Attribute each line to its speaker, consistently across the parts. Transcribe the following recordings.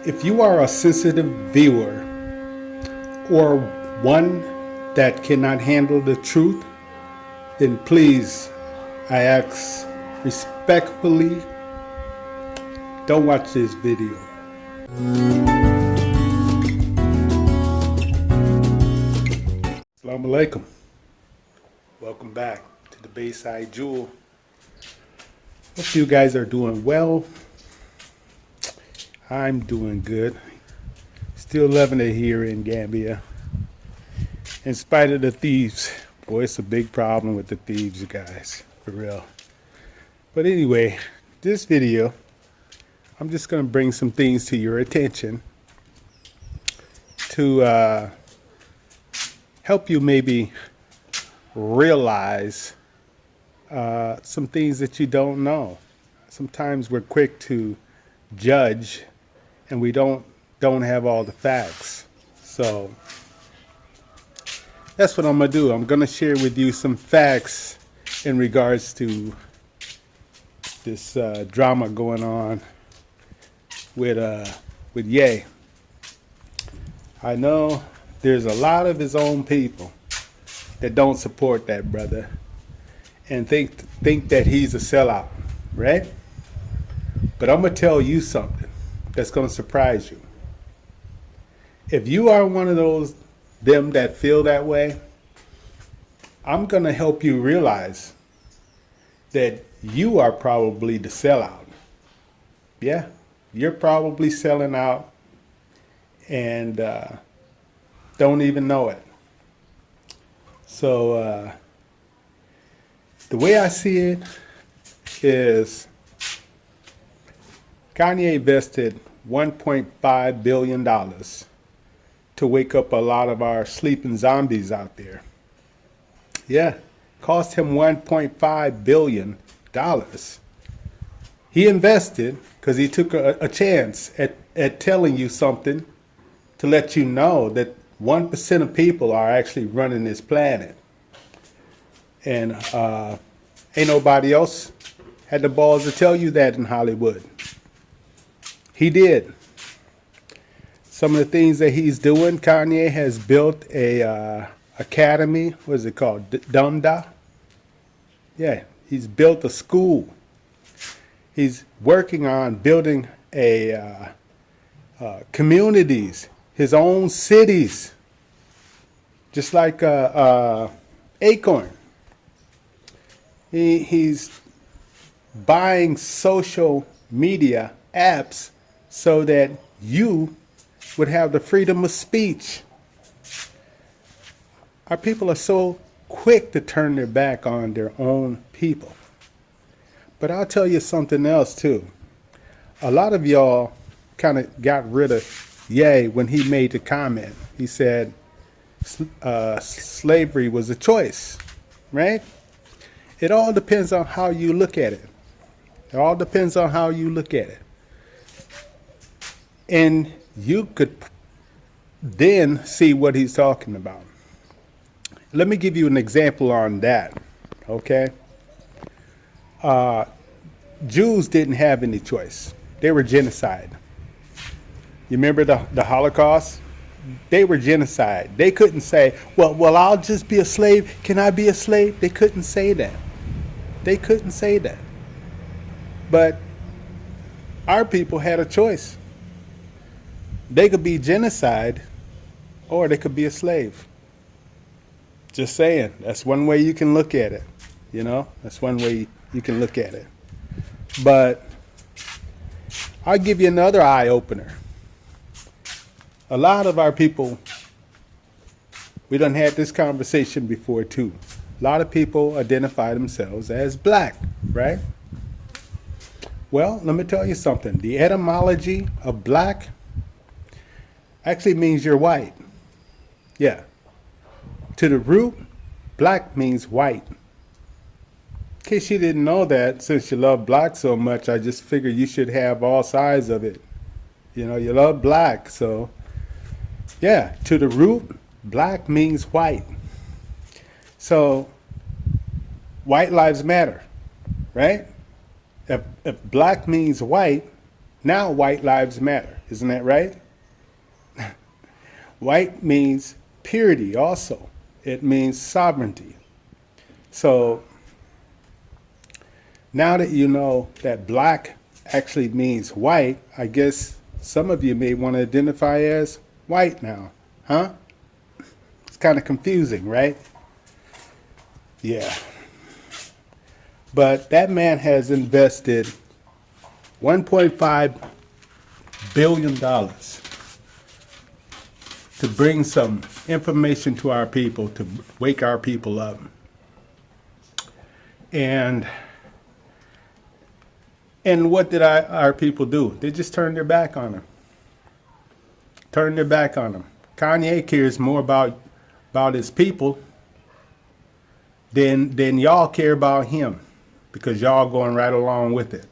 Speaker 1: If you are a sensitive viewer or one that cannot handle the truth, then please, I ask respectfully, don't watch this video. Assalamu alaikum. Welcome back to the Beyside Jewel. Hope you guys are doing well. I'm doing good. Still loving it here in Gambia. In spite of the thieves. Boy, it's a big problem with the thieves, you guys. For real. But anyway, this video, I'm just going to bring some things to your attention to help you maybe realize some things that you don't know. Sometimes we're quick to judge and we don't have all the facts. So that's what I'm gonna do. I'm gonna share with you some facts in regards to this drama going on with Ye. I know there's a lot of his own people that don't support that brother and think that he's a sellout, right? But I'm gonna tell you something that's gonna surprise you. If you are one of them that feel that way, I'm gonna help you realize that you are probably the sellout. Yeah, you're probably selling out and don't even know it. So the way I see it is Kanye invested $1.5 billion to wake up a lot of our sleeping zombies out there. Yeah, cost him $1.5 billion. He invested because he took a chance at telling you something to let you know that 1% of people are actually running this planet. And ain't nobody else had the balls to tell you that in Hollywood. He did. Some of the things that he's doing, Kanye has built a academy. What is it called? Dumda? Yeah, he's built a school. He's working on building a communities, his own cities, just like Acorn. He's buying social media apps so that you would have the freedom of speech. Our people are so quick to turn their back on their own people. But I'll tell you something else too. A lot of y'all kind of got rid of Ye when he made the comment. He said slavery was a choice, right? It all depends on how you look at it. It all depends on how you look at it. And you could then see what he's talking about. Let me give you an example on that, okay? Jews didn't have any choice. They were genocide. You remember the Holocaust? They were genocide. They couldn't say, well, I'll just be a slave. Can I be a slave? They couldn't say that. They couldn't say that. But our people had a choice. They could be genocide or they could be a slave. Just saying. That's one way you can look at it. You know, that's one way you can look at it. But I'll give you another eye opener. A lot of our people, we done had this conversation before too. A lot of people identify themselves as black, right? Well, let me tell you something. The etymology of black actually means you're white. Yeah. To the root, black means white. In case you didn't know that, since you love black so much, I just figured you should have all sides of it. You know, you love black, so yeah, to the root, black means white. So, white lives matter, right? If black means white, Now white lives matter. Isn't that right? White means purity also. It means sovereignty. So now that you know that black actually means white, I guess some of you may want to identify as white now, huh? It's kind of confusing, right? Yeah. But that man has invested $1.5 billion to bring some information to our people, to wake our people up. And what did our people do? They just turned their back on him. Turned their back on him. Kanye cares more about his people than y'all care about him, because y'all going right along with it.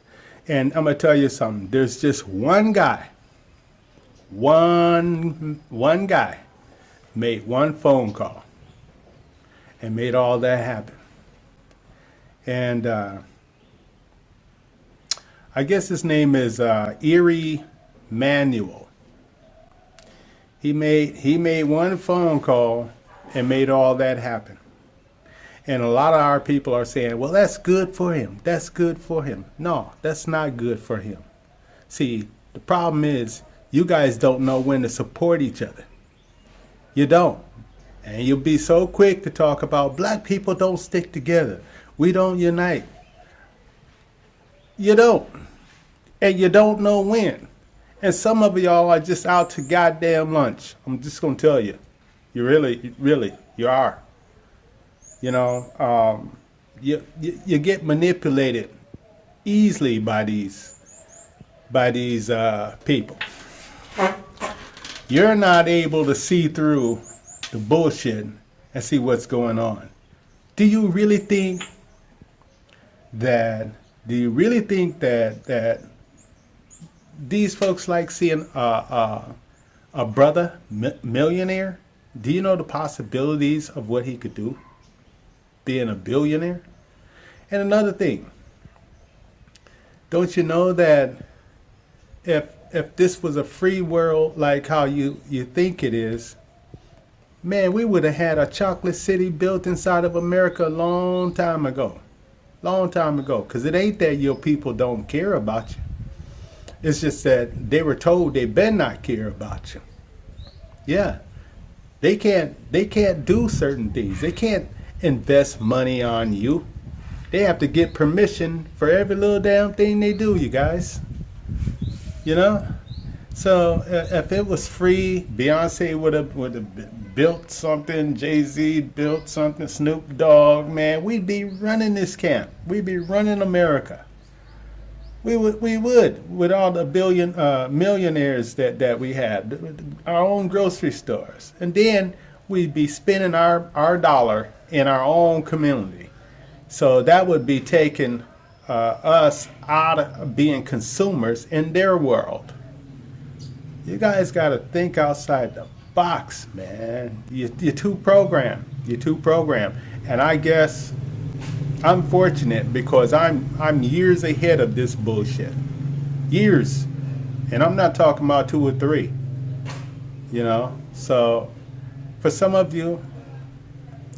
Speaker 1: And I'm gonna tell you something. There's just one guy. One guy made one phone call and made all that happen. And I guess his name is Erie Manuel. He made one phone call and made all that happen. And a lot of our people are saying, well, that's good for him. That's good for him. No, that's not good for him. See, the problem is you guys don't know when to support each other. You don't. And you'll be so quick to talk about black people don't stick together. We don't unite. You don't. And you don't know when. And some of y'all are just out to goddamn lunch. I'm just going to tell you. You really, you are. You know, you get manipulated easily by these people. You're not able to see through the bullshit and see what's going on. Do you really think that these folks like seeing a brother millionaire? Do you know the possibilities of what he could do being a billionaire? And another thing, don't you know that if this was a free world like how you think it is, man, we would have had a chocolate city built inside of America a long time ago. Long time ago. Because it ain't that your people don't care about you. It's just that they were told they better not care about you. Yeah. They can't do certain things. They can't invest money on you. They have to get permission for every little damn thing they do, you guys. You know? So if it was free, Beyonce would have built something, Jay-Z built something, Snoop Dogg, man, we'd be running this camp. We'd be running America. We would with all the millionaires that we had, our own grocery stores. And then we'd be spending our dollar in our own community. So that would be taking us out of being consumers in their world. You guys got to think outside the box, man. You're too programmed. You're too programmed. And I guess I'm fortunate because I'm years ahead of this bullshit. Years. And I'm not talking about 2 or 3. You know? So for some of you,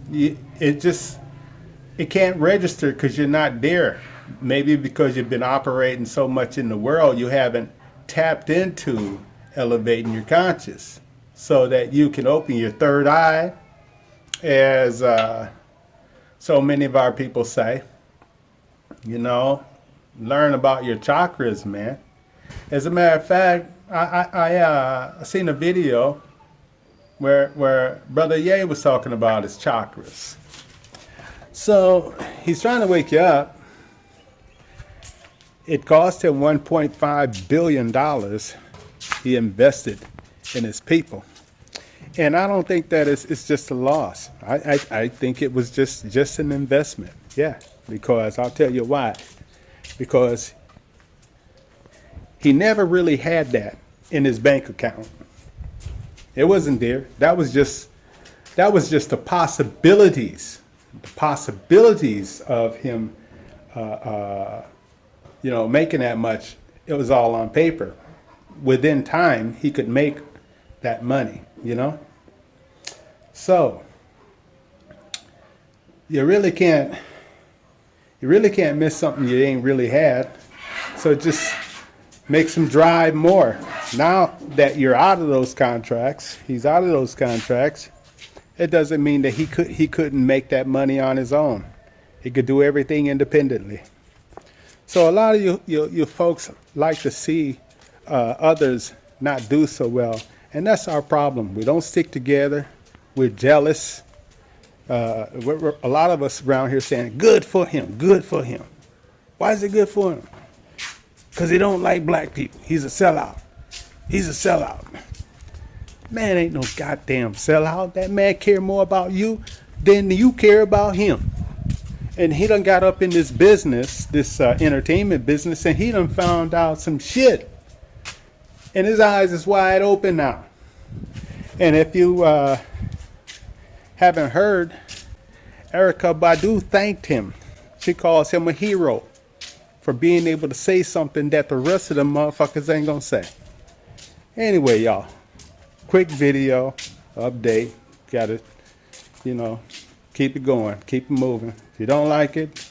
Speaker 1: it can't register because you're not there. Maybe because you've been operating so much in the world, you haven't tapped into elevating your conscious so that you can open your third eye, as so many of our people say. You know, learn about your chakras, man. As a matter of fact, I seen a video where Brother Ye was talking about his chakras. So he's trying to wake you up. It cost him $1.5 billion he invested in his people. And I don't think that it's just a loss. I think it was just an investment. Yeah, because I'll tell you why. Because he never really had that in his bank account. It wasn't there. That was just the possibilities. The possibilities of him, making that much it was all on paper. Within time, he could make that money, you know? So, you really can't miss something you ain't really had. So just makes him drive more. Now that you're out of those contracts, he's out of those contracts, it doesn't mean that he couldn't make that money on his own. He could do everything independently. So a lot of you folks like to see others not do so well, and that's our problem. We don't stick together. We're jealous. A lot of us around here saying, good for him, good for him. Why is it good for him? Because he don't like black people. He's a sellout. He's a sellout. Man ain't no goddamn sellout. That man care more about you than you care about him. And he done got up in this business, this entertainment business, and he done found out some shit. And his eyes is wide open now. And if you haven't heard, Erykah Badu thanked him. She calls him a hero for being able to say something that the rest of them motherfuckers ain't gonna say. Anyway, y'all, quick video update. Gotta, keep it going, keep it moving. If you don't like it,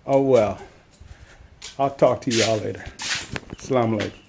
Speaker 1: oh well. I'll talk to y'all later. Assalamu alaikum.